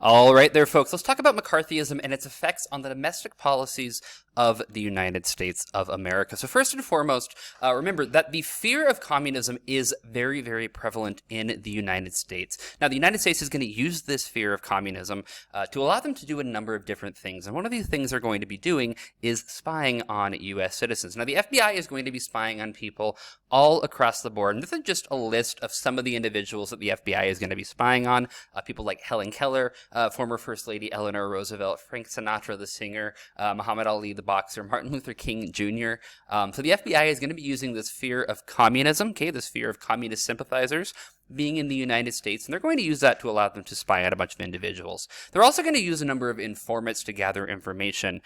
All right there, folks. Let's talk about McCarthyism and its effects on the domestic policies of the United States of America. So first and foremost, remember that the fear of communism is very, very prevalent in the United States. Now, the United States is going to use this fear of communism to allow them to do a number of different things. And one of these things they're going to be doing is spying on U.S. citizens. Now, the FBI is going to be spying on people all across the board. And this is just a list of some of the individuals that the FBI is going to be spying on. People like Helen Keller, former First Lady Eleanor Roosevelt, Frank Sinatra, the singer, Muhammad Ali, the boxer, Martin Luther King Jr. So the FBI is going to be using this fear of communism, this fear of communist sympathizers being in the United States, and they're going to use that to allow them to spy on a bunch of individuals. They're also going to use a number of informants to gather information.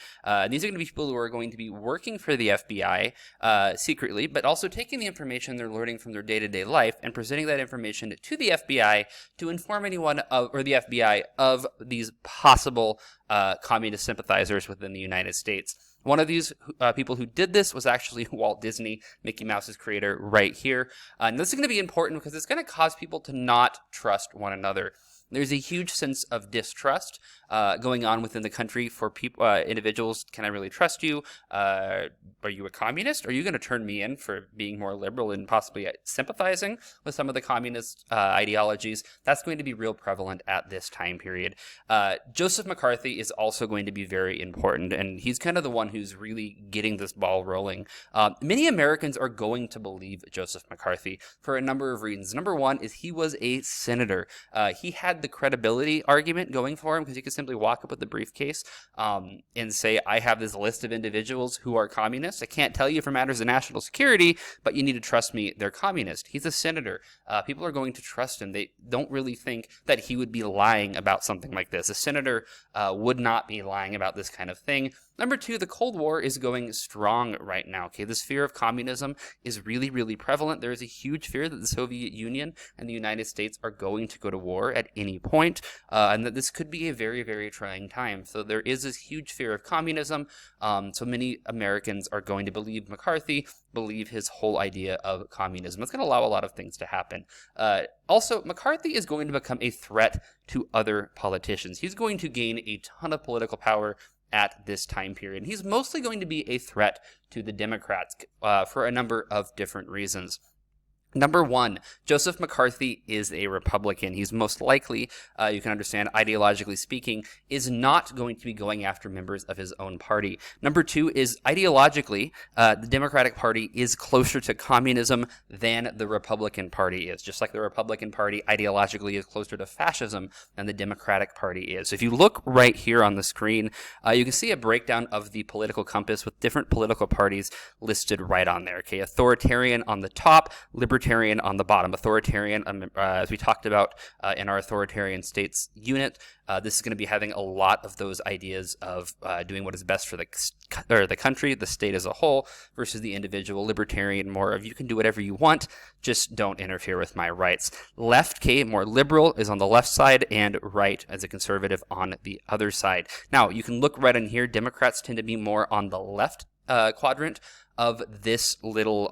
These are going to be people who are going to be working for the FBI secretly, but also taking the information they're learning from their day-to-day life and presenting that information to the FBI to inform anyone or the FBI of these possible communist sympathizers within the United States. One of these people who did this was actually Walt Disney, Mickey Mouse's creator, right here. And this is going to be important because it's going to cause people to not trust one another. There's a huge sense of distrust going on within the country for people, individuals. Can I really trust you? Are you a communist? Are you going to turn me in for being more liberal and possibly sympathizing with some of the communist ideologies? That's going to be real prevalent at this time period. Joseph McCarthy is also going to be very important, and he's kind of the one who's really getting this ball rolling. Many Americans are going to believe Joseph McCarthy for a number of reasons. Number one is he was a senator. He had the credibility argument going for him because he could simply walk up with the briefcase and say, I have this list of individuals who are communists. I can't tell you for matters of national security, but you need to trust me. They're communist. He's a senator. People are going to trust him. They don't really think that he would be lying about something like this. A senator would not be lying about this kind of thing. Number two, the Cold War is going strong right now. This fear of communism is really, really prevalent. There is a huge fear that the Soviet Union and the United States are going to go to war at any point, and that this could be a very, very trying time. So there is this huge fear of communism. So many Americans are going to believe McCarthy, believe his whole idea of communism. It's going to allow a lot of things to happen. Also, McCarthy is going to become a threat to other politicians. He's going to gain a ton of political power at this time period. He's mostly going to be a threat to the Democrats for a number of different reasons. Number one, Joseph McCarthy is a Republican. He's most likely, you can understand, ideologically speaking, is not going to be going after members of his own party. Number two is ideologically, the Democratic Party is closer to communism than the Republican Party is. Just like the Republican Party ideologically is closer to fascism than the Democratic Party is. So if you look right here on the screen, you can see a breakdown of the political compass with different political parties listed right on there. Authoritarian on the top, libertarian on the bottom. Authoritarian, as we talked about in our authoritarian states unit, this is going to be having a lot of those ideas of doing what is best for the country, the state as a whole, versus the individual. Libertarian, more of you can do whatever you want, just don't interfere with my rights. Left, more liberal, is on the left side, and right as a conservative on the other side. Now, you can look right in here. Democrats tend to be more on the left quadrant of this little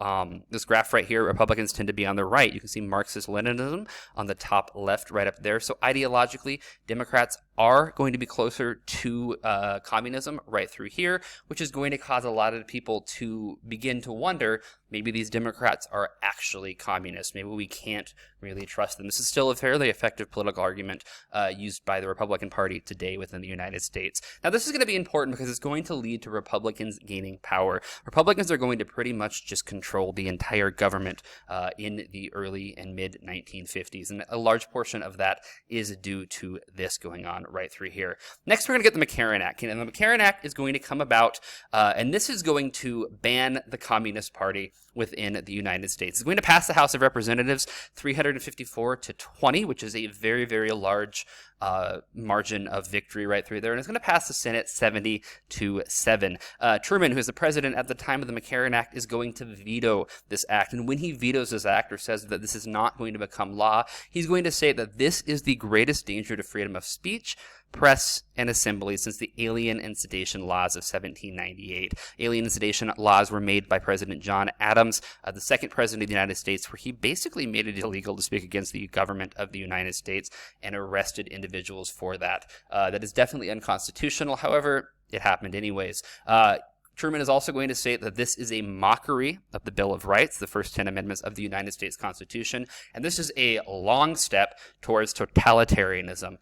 this graph right here. Republicans tend to be on the right. You can see Marxist-Leninism on the top left right up there. So ideologically, Democrats are going to be closer to communism right through here, which is going to cause a lot of people to begin to wonder, maybe these Democrats are actually communists. Maybe we can't really trust them. This is still a fairly effective political argument used by the Republican Party today within the United States. Now, this is going to be important because it's going to lead to Republicans gaining power. Republicans are going to pretty much just control the entire government in the early and mid-1950s, and a large portion of that is due to this going on right through here. Next, we're going to get the McCarthy Act, and the McCarthy Act is going to come about, and this is going to ban the Communist Party within the United States. It's going to pass the House of Representatives 354 to 20, which is a very, very large margin of victory right through there. And it's going to pass the Senate 70 to 7. Truman, who is the president at the time of the McCarthy Act, is going to veto this act. And when he vetoes this act or says that this is not going to become law, he's going to say that this is the greatest danger to freedom of speech, press, and assembly since the Alien and Sedation Laws of 1798. Alien and Sedation laws were made by President John Adams Adams, the second president of the United States, where he basically made it illegal to speak against the government of the United States and arrested individuals for that. That is definitely unconstitutional. However, it happened anyways. Truman is also going to state that this is a mockery of the Bill of Rights, the first 10 amendments of the United States Constitution, and this is a long step towards totalitarianism.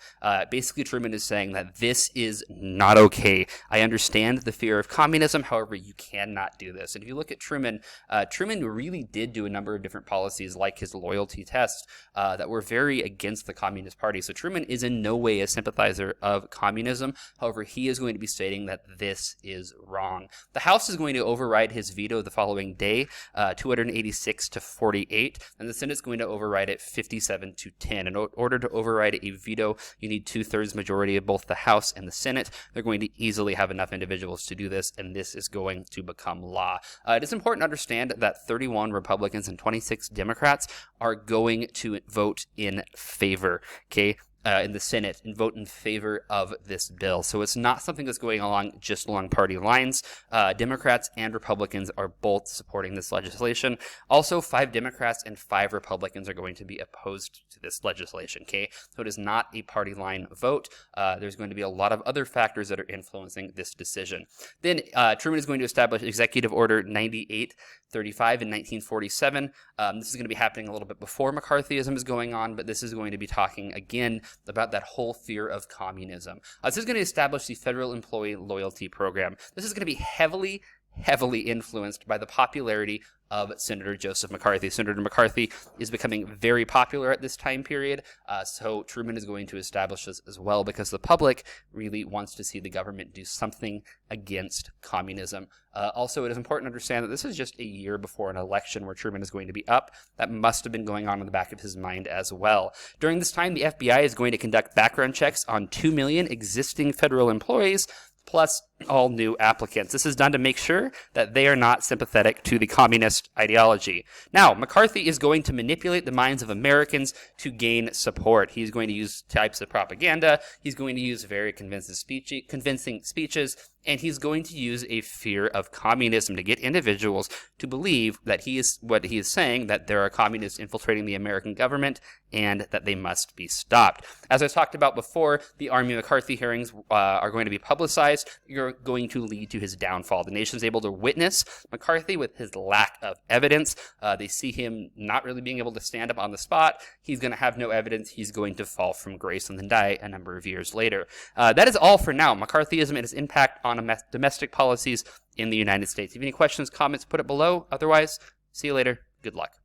Basically, Truman is saying that this is not okay. I understand the fear of communism, however, you cannot do this. And if you look at Truman, Truman really did do a number of different policies, like his loyalty test, that were very against the Communist Party. So Truman is in no way a sympathizer of communism. However, he is going to be stating that this is wrong. The House is going to override his veto the following day, 286 to 48, and the Senate is going to override it 57 to 10. In order to override a veto, you need 2/3 majority of both the House and the Senate. They're going to easily have enough individuals to do this, and this is going to become law. It is important to understand that 31 Republicans and 26 Democrats are going to vote in favor, okay? In the Senate and vote in favor of this bill. So it's not something that's going along just along party lines. Democrats and Republicans are both supporting this legislation. Also, 5 Democrats and 5 Republicans are going to be opposed to this legislation, okay? So it is not a party line vote. There's going to be a lot of other factors that are influencing this decision. Then Truman is going to establish Executive Order 9835 in 1947. This is going to be happening a little bit before McCarthyism is going on, but this is going to be talking again about that whole fear of communism. This is going to establish the Federal Employee Loyalty Program. This is going to be heavily influenced by the popularity of Senator Joseph McCarthy. Senator McCarthy is becoming very popular at this time period, so Truman is going to establish this as well because the public really wants to see the government do something against communism. Also, it is important to understand that this is just a year before an election where Truman is going to be up. That must have been going on in the back of his mind as well. During this time, the FBI is going to conduct background checks on 2 million existing federal employees, plus all new applicants. This is done to make sure that they are not sympathetic to the communist ideology. Now, McCarthy is going to manipulate the minds of Americans to gain support. He's going to use types of propaganda. He's going to use very convincing speeches, and he's going to use a fear of communism to get individuals to believe that what he is saying, that there are communists infiltrating the American government and that they must be stopped. As I talked about before, the Army McCarthy hearings are going to be publicized. You're going to lead to his downfall. The nation's able to witness McCarthy with his lack of evidence. They see him not really being able to stand up on the spot. He's going to have no evidence. He's going to fall from grace and then die a number of years later. That is all for now. McCarthyism and its impact on domestic policies in the United States. If you have any questions, comments, put it below. Otherwise, see you later. Good luck.